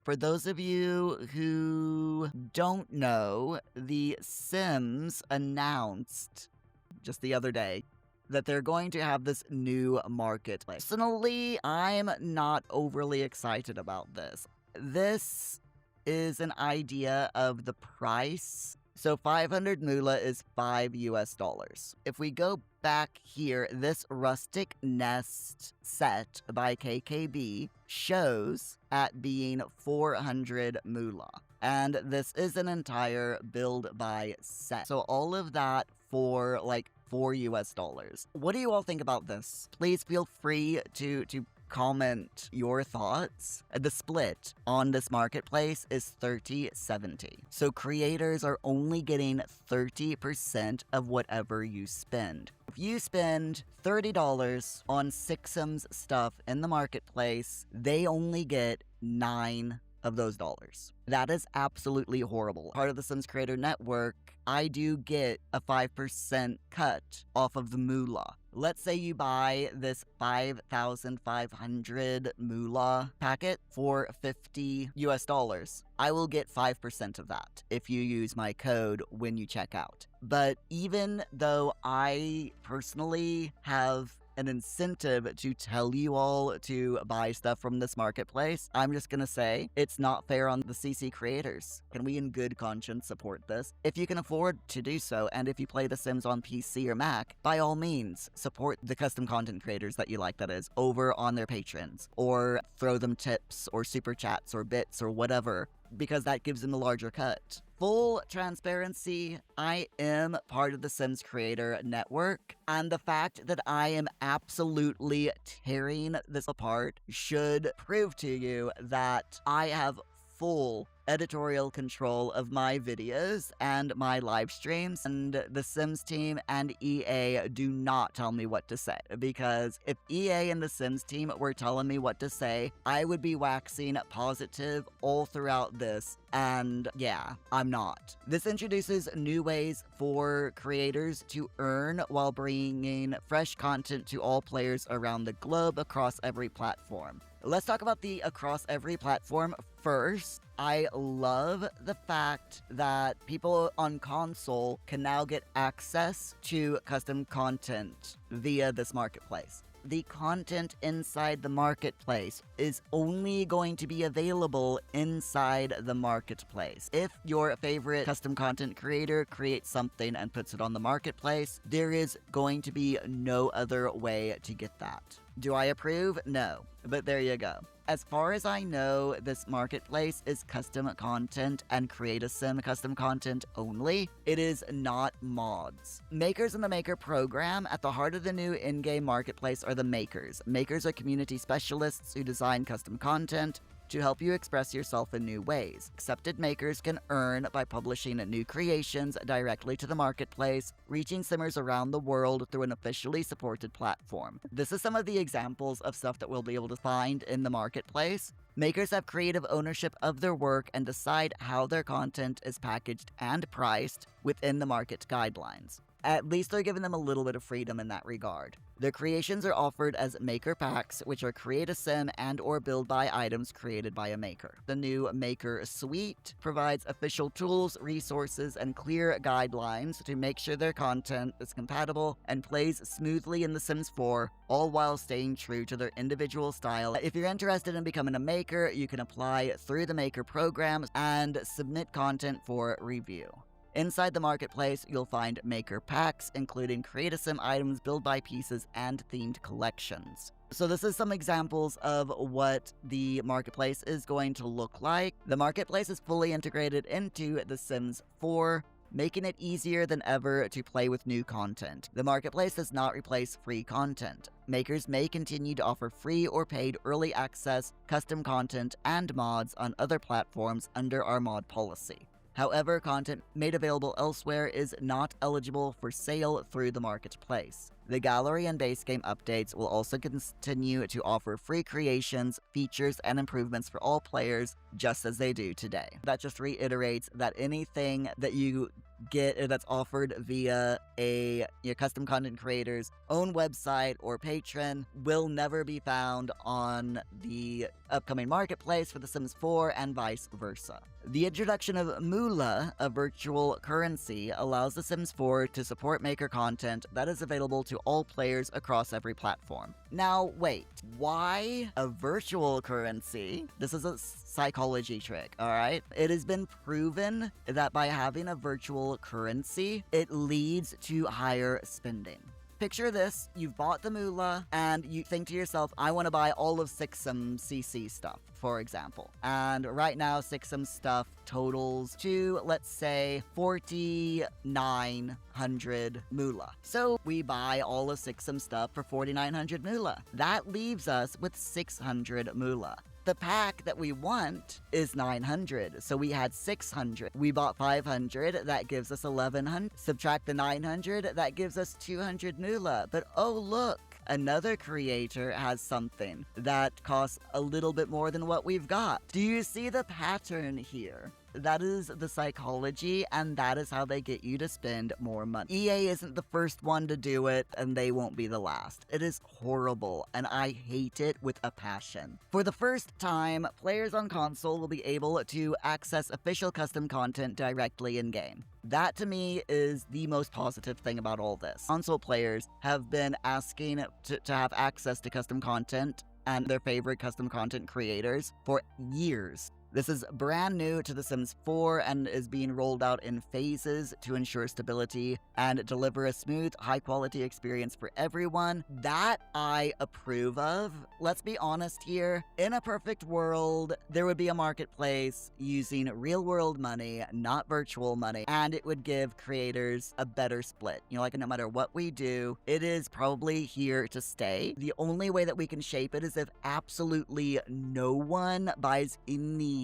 For those of you who don't know, The Sims announced just the other day that they're going to have this new marketplace. Personally, I'm not overly excited about this. This is an idea of the price. So 500 Moolah is $5 US. If we go back here, this Rustic Nest set by KKB shows at being 400 Moolah. And this is an entire build by set. So all of that for like $4 US. What do you all think about this? Please feel free to comment your thoughts. The split on this marketplace is 30-70. So creators are only getting 30% of whatever you spend. If you spend $30 on Sixum's stuff in the marketplace, they only get $9 of those dollars. That is absolutely horrible. Part of the Sims Creator Network, I do get a 5% cut off of the Moolah. Let's say you buy this 5,500 Moolah packet for $50 US. I will get 5% of that if you use my code when you check out. But even though I personally have an incentive to tell you all to buy stuff from this marketplace, I'm just gonna say it's not fair on the CC creators. Can we in good conscience support this? If you can afford to do so, and if you play The Sims on PC or Mac, by all means, support the custom content creators that you like, that is, over on their patrons, or throw them tips or super chats or bits or whatever, because that gives them a larger cut. Full transparency, I am part of the Sims Creator Network, and the fact that I am absolutely tearing this apart should prove to you that I have full editorial control of my videos and my live streams, and the Sims team and EA do not tell me what to say, because if EA and the Sims team were telling me what to say, I would be waxing positive all throughout this, and yeah, I'm not. This introduces new ways for creators to earn while bringing fresh content to all players around the globe across every platform. Let's talk about the across every platform first. I love the fact that people on console can now get access to custom content via this marketplace. The content inside the marketplace is only going to be available inside the marketplace. If your favorite custom content creator creates something and puts it on the marketplace, there is going to be no other way to get that. Do I approve? No, but there you go. As far as I know, this marketplace is custom content and Create a Sim custom content only. It is not mods. Makers in the Maker program, at the heart of the new in-game marketplace are the makers. Makers are community specialists who design custom content to help you express yourself in new ways. Accepted makers can earn by publishing new creations directly to the marketplace, reaching simmers around the world through an officially supported platform. This is some of the examples of stuff that we'll be able to find in the marketplace. Makers have creative ownership of their work and decide how their content is packaged and priced within the market guidelines. At least they're giving them a little bit of freedom in that regard. Their creations are offered as maker packs, which are create a sim and or build by items created by a maker. The new Maker Suite provides official tools, resources, and clear guidelines to make sure their content is compatible and plays smoothly in The Sims 4, all while staying true to their individual style. If you're interested in becoming a maker, you can apply through the Maker program and submit content for review. Inside the marketplace, you'll find maker packs, including Create a Sim items, build by pieces, and themed collections. So this is some examples of what the marketplace is going to look like. The marketplace is fully integrated into The Sims 4, making it easier than ever to play with new content. The marketplace does not replace free content. Makers may continue to offer free or paid early access, custom content, and mods on other platforms under our mod policy. However, content made available elsewhere is not eligible for sale through the marketplace. The gallery and base game updates will also continue to offer free creations, features, and improvements for all players, just as they do today. That just reiterates that anything that you that's offered via a custom content creator's own website or patron will never be found on the upcoming marketplace for The Sims 4 and vice versa. The introduction of Moolah, a virtual currency, allows The Sims 4 to support maker content that is available to all players across every platform. Now, wait, why a virtual currency? This is a psychology trick, alright? It has been proven that by having a virtual currency, it leads to higher spending. Picture this, you've bought the Moolah, and you think to yourself, I want to buy all of Sixum CC stuff, for example. And right now, Sixum stuff totals to, let's say, 4,900 Moolah. So we buy all of Sixum stuff for 4,900 Moolah. That leaves us with 600 Moolah. The pack that we want is 900, so we had 600. We bought 500, that gives us 1100. Subtract the 900, that gives us 200 Moolah. But oh look, another creator has something that costs a little bit more than what we've got. Do you see the pattern here? That is the psychology, and that is how they get you to spend more money. EA isn't the first one to do it, and they won't be the last. It is horrible, and I hate it with a passion. For the first time, players on console will be able to access official custom content directly in-game. That, to me, is the most positive thing about all this. Console players have been asking to have access to custom content and their favorite custom content creators for years. This is brand new to The Sims 4 and is being rolled out in phases to ensure stability and deliver a smooth, high-quality experience for everyone. That I approve of. Let's be honest here. In a perfect world, there would be a marketplace using real-world money, not virtual money, and it would give creators a better split. Like no matter what we do, it is probably here to stay. The only way that we can shape it is if absolutely no one buys anything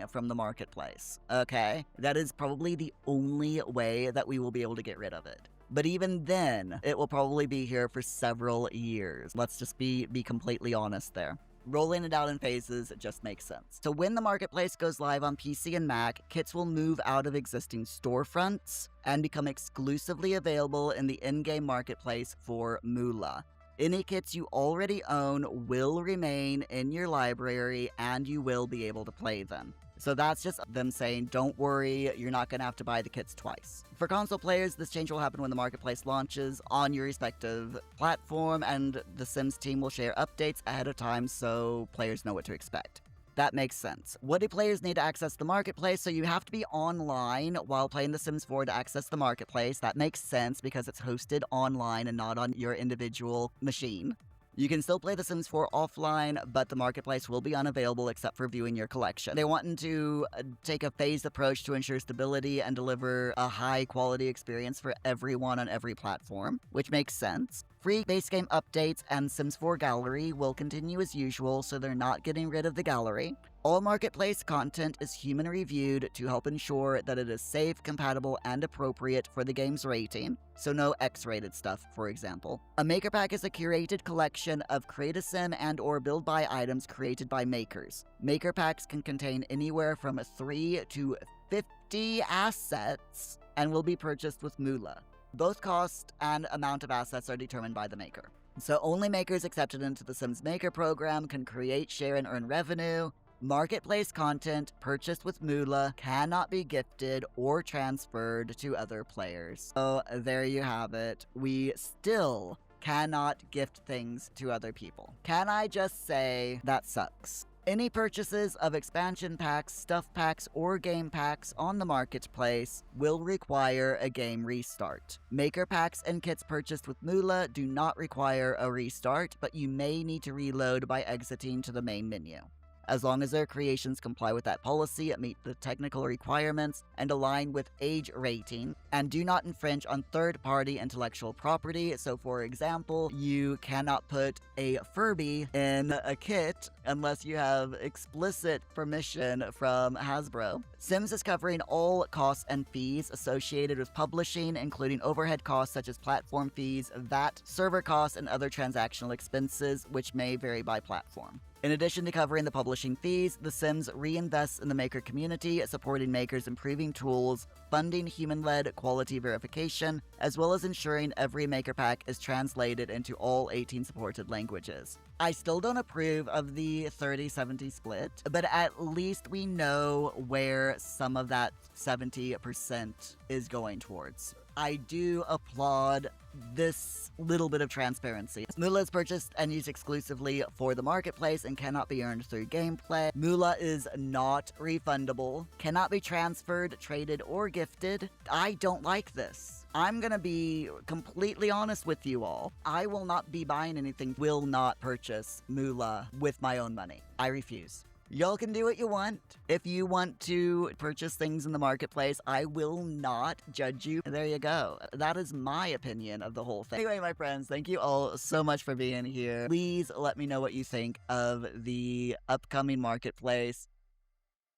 from the marketplace, okay? That is probably the only way that we will be able to get rid of it. But even then, it will probably be here for several years. Let's just be completely honest there. Rolling it out in phases just makes sense. So when the marketplace goes live on PC and Mac, kits will move out of existing storefronts and become exclusively available in the in-game marketplace for Moolah. Any kits you already own will remain in your library and you will be able to play them. So that's just them saying, don't worry, you're not going to have to buy the kits twice. For console players, this change will happen when the marketplace launches on your respective platform, and the Sims team will share updates ahead of time so players know what to expect. That makes sense. What do players need to access the marketplace? So you have to be online while playing The Sims 4 to access the marketplace. That makes sense because it's hosted online and not on your individual machine. You can still play The Sims 4 offline, but the marketplace will be unavailable except for viewing your collection. They're wanting to take a phased approach to ensure stability and deliver a high-quality experience for everyone on every platform, which makes sense. Free base game updates and Sims 4 Gallery will continue as usual, so they're not getting rid of the gallery. All marketplace content is human reviewed to help ensure that it is safe, compatible, and appropriate for the game's rating, so no X-rated stuff, for example. A Maker Pack is a curated collection of Create a Sim and or Build By items created by makers. Maker Packs can contain anywhere from 3 to 50 assets and will be purchased with Moolah. Both cost and amount of assets are determined by the maker. So only makers accepted into the Sims Maker program can create, share, and earn revenue. Marketplace content purchased with Moolah cannot be gifted or transferred to other players. So there you have it. We still cannot gift things to other people. Can I just say that sucks? Any purchases of expansion packs, stuff packs, or game packs on the marketplace will require a game restart. Maker packs and kits purchased with Moolah do not require a restart, but you may need to reload by exiting to the main menu. As long as their creations comply with that policy, meet the technical requirements, and align with age rating, and do not infringe on third-party intellectual property. So, for example, you cannot put a Furby in a kit unless you have explicit permission from Hasbro. Sims is covering all costs and fees associated with publishing, including overhead costs such as platform fees, VAT, server costs, and other transactional expenses, which may vary by platform. In addition to covering the publishing fees, The Sims reinvests in the maker community, supporting makers improving tools, funding human-led quality verification, as well as ensuring every maker pack is translated into all 18 supported languages. I still don't approve of the 30-70 split, but at least we know where some of that 70% is going towards. I do applaud this little bit of transparency. Moolah is purchased and used exclusively for the marketplace and cannot be earned through gameplay. Moolah is not refundable, cannot be transferred, traded, or gifted. I don't like this. I'm gonna be completely honest with you all. I will not be buying anything, will not purchase Moolah with my own money. I refuse. Y'all can do what you want. If you want to purchase things in the marketplace, I will not judge you. There you go. That is my opinion of the whole thing. Anyway, my friends, thank you all so much for being here. Please let me know what you think of the upcoming marketplace.